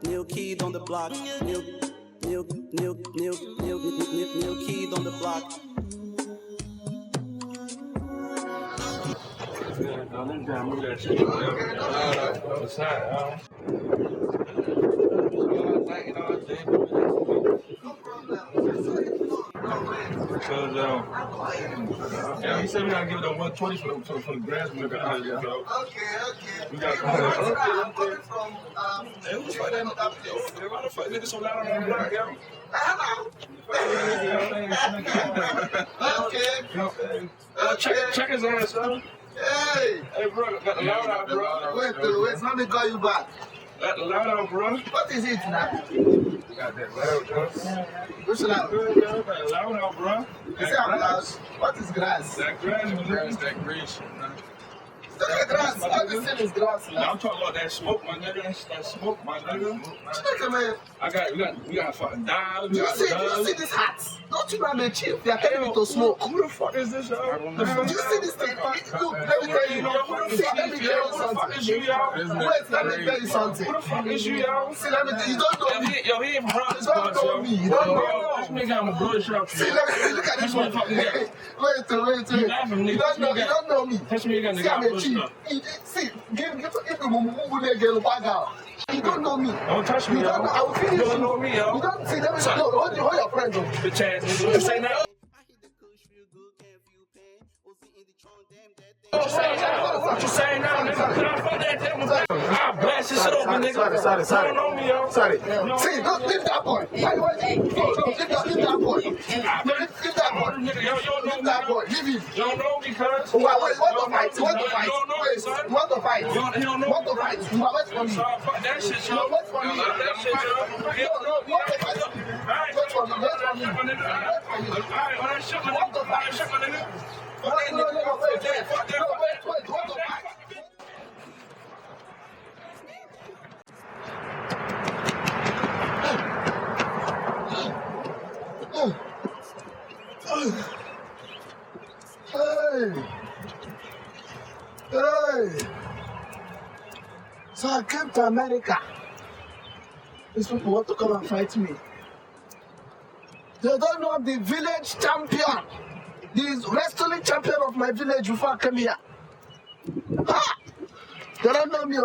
New kid on the block. New kid on the block. Because yeah, he said we gotta give it a 120 for the grass. Okay. We got I'm coming from hey, who's fighting that yo? Why the fuck niggas so loud on the block, yo? Okay. Check his ass, son. Hey, bro, got the loud out, bro. Wait, let me call you back. Got the loud out, bro. What is it now? Got that loud, bro. What's loud? Got that loud out, bro. You say I'm loud. What is grass? That grass, that green shit, man. That grass. Everything is grass now. I'm talking about that smoke, my nigga. That smoke, my nigga. Check man. We got fucking dive. You see this hat? Don't you know I'm a chief? They are telling me to smoke. Who the fuck is this, y'all? Do you see this thing? Look, let me tell you. Let me tell you something. Wait, let me tell you something. Who the fuck is you, y'all? See, let me tell you. You don't know me. Yo, he ain't from You don't know me. You don't know this nigga got my blood shot. See, let me look at this one. Wait. You don't know me. Touch me again, See, I'm a nigga. chief. See, give me you don't know me. Don't touch me, you don't know. I will finish you. Don't know me, yo. You don't see. Let me hold your friend. Bitch ass nigga. You say that? What you saying now, nigga? Fuck that damn. I'll blast this shit open, nigga. Sorry. You don't know me, yo. Sorry. See, don't leave that boy. Leave that boy. Leave that boy. Nigga, yo, you don't know Leave me, that yo. boy. Leave him. You don't know me, cuz. Wait, what to fight? You don't know me, son. What to fight? You don't know What me. to fight? You are wait for me. Fuck that shit, yo. Wait for me. Fuck that shit, yo. You don't know me. What to fight? Wait for me. Wait for me. Alright, when I shut my What to fight? shut my nigga. Wait, wait. What to fight? Hey! So I came to America. These people want to come and fight me. They don't know I'm the village champion. The wrestling champion of my village before I came here. Ah! They don't know me.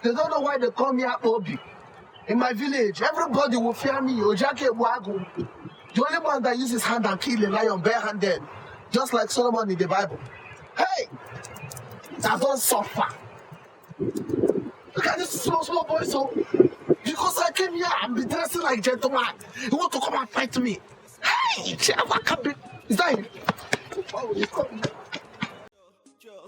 They don't know why they call me Obi. In my village, everybody will fear me. Ojake Wagu. The only man that uses his hand and kill a lion barehanded, just like Solomon in the Bible. Hey! I don't suffer. Look at this small boy, so because I came here and be dressing like gentleman, you want to come and fight me? Hey! Is that him? Why would you come? Joe.